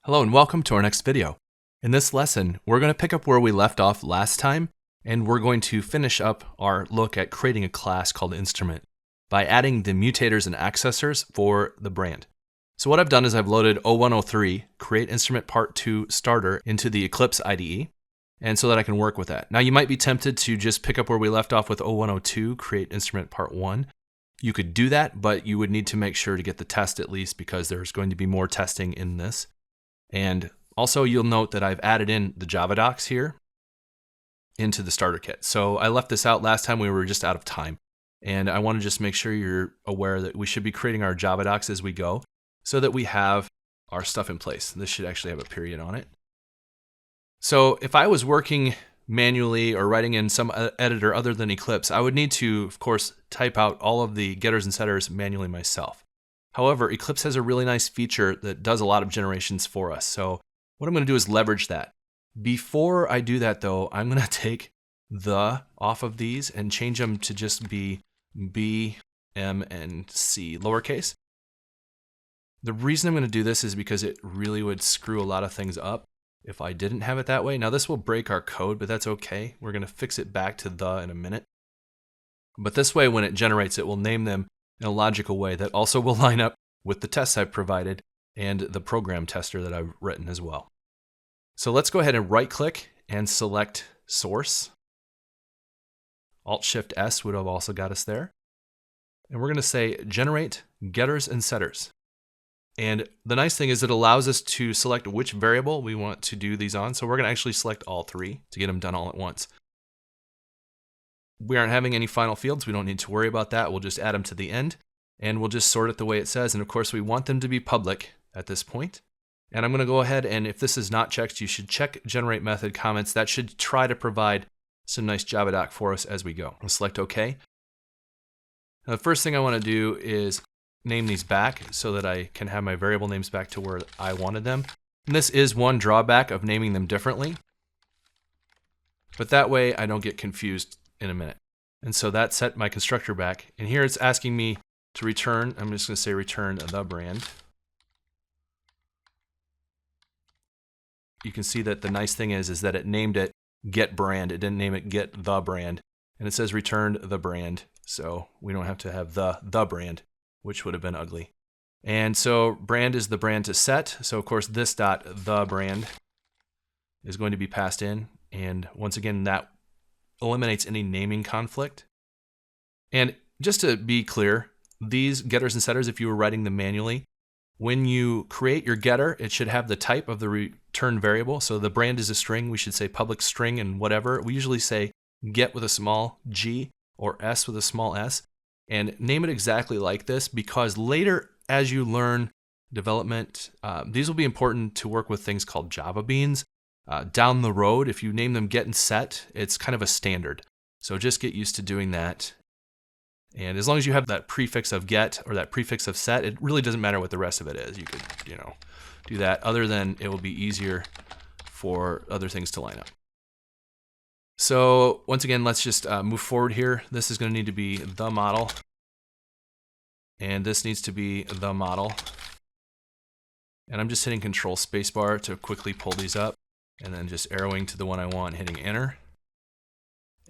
Hello and welcome to our next video. In this lesson, we're going to pick up where we left off last time, and we're going to finish up our look at creating a class called instrument by adding the mutators and accessors for the brand. So what I've done is I've loaded O103, create instrument part 2 starter, into the Eclipse IDE, and so that I can work with that. Now you might be tempted to just pick up where we left off with O102, create instrument part 1. You could do that, but you would need to make sure to get the test at least because there's going to be more testing in this. And also you'll note that I've added in the Java docs here into the starter kit. So I left this out last time, we were just out of time. And I want to just make sure you're aware that we should be creating our Java docs as we go so that we have our stuff in place. This should actually have a period on it. So if I was working manually or writing in some editor other than Eclipse, I would need to, of course, type out all of the getters and setters manually myself. However, Eclipse has a really nice feature that does a lot of generations for us. So what I'm going to do is leverage that. Before I do that though, I'm going to take the off of these and change them to just be B, M, and C lowercase. The reason I'm going to do this is because it really would screw a lot of things up if I didn't have it that way. Now this will break our code, but that's okay. We're going to fix it back to the in a minute. But this way, when it generates, it will name them in a logical way that also will line up with the tests I've provided and the program tester that I've written as well. So let's go ahead and right click and select source. Alt-Shift-S would have also got us there. And we're going to say generate getters and setters. And the nice thing is it allows us to select which variable we want to do these on. So we're going to actually select all three to get them done all at once. We aren't having any final fields. We don't need to worry about that. We'll just add them to the end and we'll just sort it the way it says. And of course, we want them to be public at this point. And I'm going to go ahead and if this is not checked, you should check generate method comments. That should try to provide some nice Java doc for us as we go. We'll select OK. Now, the first thing I want to do is name these back so that I can have my variable names back to where I wanted them. And this is one drawback of naming them differently. But that way I don't get confused in a minute. And so that set my constructor back. And here it's asking me to return, I'm just going to say return the brand. You can see that the nice thing is that it named it get brand. It didn't name it get the brand. And it says returned the brand. So we don't have to have the brand, which would have been ugly. And so brand is the brand to set. So of course this dot the brand is going to be passed in. And once again, that eliminates any naming conflict. And just to be clear, these getters and setters, if you were writing them manually, when you create your getter, it should have the type of the return variable. So the brand is a string. We should say public string and whatever. We usually say get with a small g or s with a small s. And name it exactly like this because later as you learn development, these will be important to work with things called Java beans. Down the road, if you name them get and set, it's kind of a standard. So just get used to doing that. And as long as you have that prefix of get or that prefix of set, it really doesn't matter what the rest of it is. You could, do that other than it will be easier for other things to line up. So once again, let's just move forward here. This is going to need to be the model. And this needs to be the model. And I'm just hitting Control Spacebar to quickly pull these up. And then just arrowing to the one I want, hitting enter.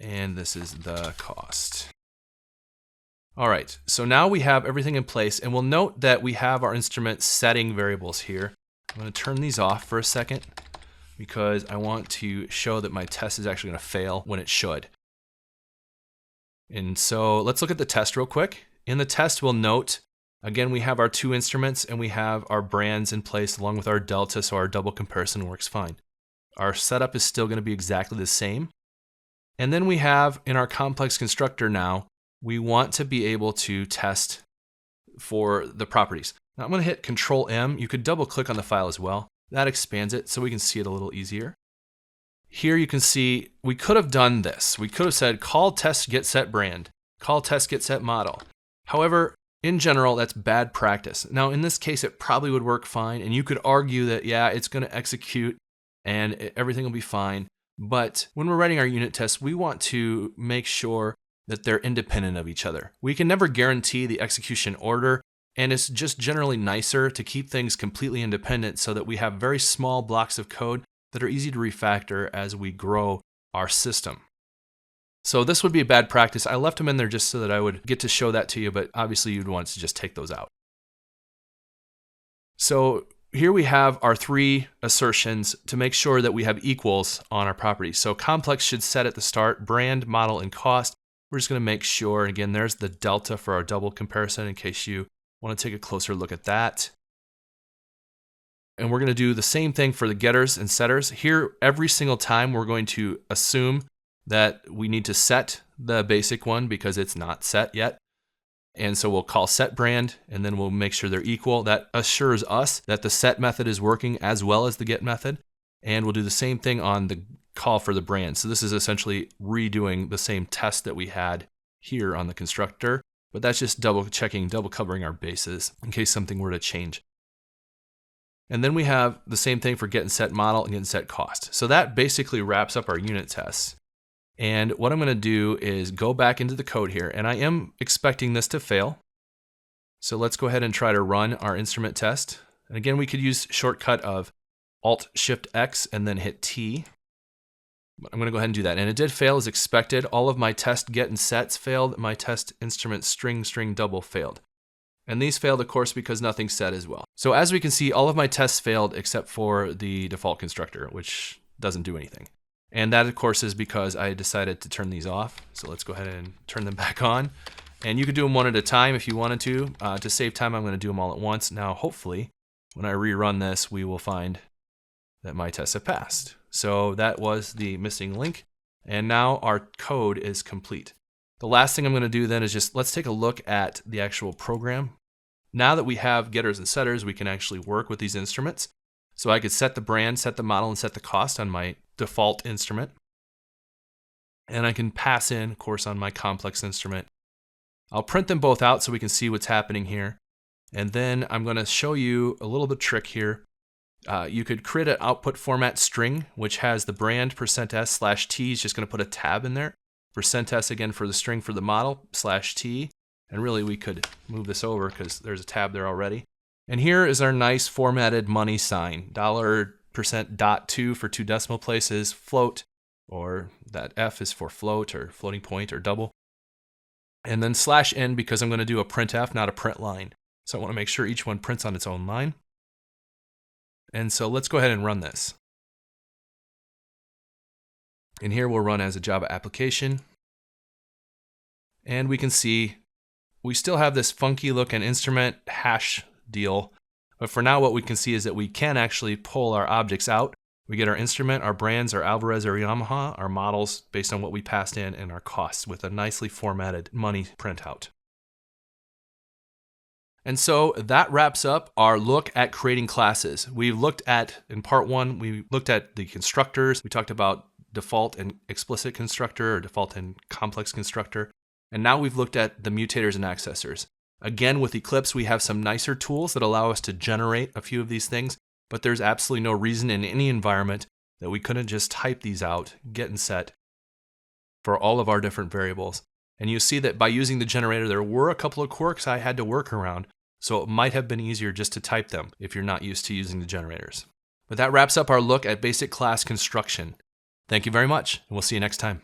And this is the cost. All right, so now we have everything in place, and we'll note that we have our instrument setting variables here. I'm going to turn these off for a second because I want to show that my test is actually going to fail when it should. And so let's look at the test real quick. In the test, we'll note, again, we have our two instruments and we have our brands in place along with our delta, so our double comparison works fine. Our setup is still going to be exactly the same. And then we have in our complex constructor now, we want to be able to test for the properties. Now I'm going to hit Control M. You could double click on the file as well. That expands it so we can see it a little easier. Here you can see we could have done this. We could have said call test get set brand, call test get set model. However, in general, that's bad practice. Now in this case, it probably would work fine. And you could argue that, yeah, it's going to execute and everything will be fine. But when we're writing our unit tests, we want to make sure that they're independent of each other. We can never guarantee the execution order And it's just generally nicer to keep things completely independent so that we have very small blocks of code that are easy to refactor as we grow our system. So this would be a bad practice. I left them in there just so that I would get to show that to you, but obviously you'd want to just take those out. So here we have our 3 assertions to make sure that we have equals on our property. So complex should set at the start, brand, model, and cost. We're just going to make sure, and again, there's the delta for our double comparison in case you want to take a closer look at that. And we're going to do the same thing for the getters and setters. Here, every single time we're going to assume that we need to set the basic one because it's not set yet. And so we'll call set brand, and then we'll make sure they're equal. That assures us that the set method is working as well as the get method. And we'll do the same thing on the call for the brand. So this is essentially redoing the same test that we had here on the constructor, but that's just double checking, double covering our bases in case something were to change. And then we have the same thing for get and set model and get and set cost. So that basically wraps up our unit tests. And what I'm going to do is go back into the code here, and I am expecting this to fail. So let's go ahead and try to run our instrument test. And again, we could use shortcut of Alt-Shift-X and then hit T. But I'm going to go ahead and do that. And it did fail as expected. All of my test get and sets failed. My test instrument string double failed. And these failed, of course, because nothing's set as well. So as we can see, all of my tests failed except for the default constructor, which doesn't do anything. And that, of course, is because I decided to turn these off. So let's go ahead and turn them back on. And you could do them one at a time if you wanted to. To save time, I'm going to do them all at once. Now, hopefully, when I rerun this, we will find that my tests have passed. So that was the missing link. And now our code is complete. The last thing I'm going to do then is just let's take a look at the actual program. Now that we have getters and setters, we can actually work with these instruments. So I could set the brand, set the model, and set the cost on my default instrument. And I can pass in, of course, on my complex instrument. I'll print them both out so we can see what's happening here. And then I'm going to show you a little bit of trick here. You could create an output format string, which has the brand %s/t is just going to put a tab in there. %s again for the string for the model /t. And really we could move this over because there's a tab there already. And here is our nice formatted money sign. $%.2 for 2 decimal places, float, or that F is for float or floating point or double. And then /n because I'm going to do a printf, not a print line. So I want to make sure each one prints on its own line. And so let's go ahead and run this. And here we'll run as a Java application. And we can see we still have this funky looking instrument hash deal. But for now, what we can see is that we can actually pull our objects out. We get our instrument, our brands, our Alvarez or Yamaha, our models based on what we passed in, and our costs with a nicely formatted money printout. And so that wraps up our look at creating classes. We looked at, in part 1, we looked at the constructors. We talked about default and explicit constructor or default and complex constructor. And now we've looked at the mutators and accessors. Again, with Eclipse, we have some nicer tools that allow us to generate a few of these things, but there's absolutely no reason in any environment that we couldn't just type these out, get and set, for all of our different variables. And you see that by using the generator, there were a couple of quirks I had to work around, so it might have been easier just to type them if you're not used to using the generators. But that wraps up our look at basic class construction. Thank you very much, and we'll see you next time.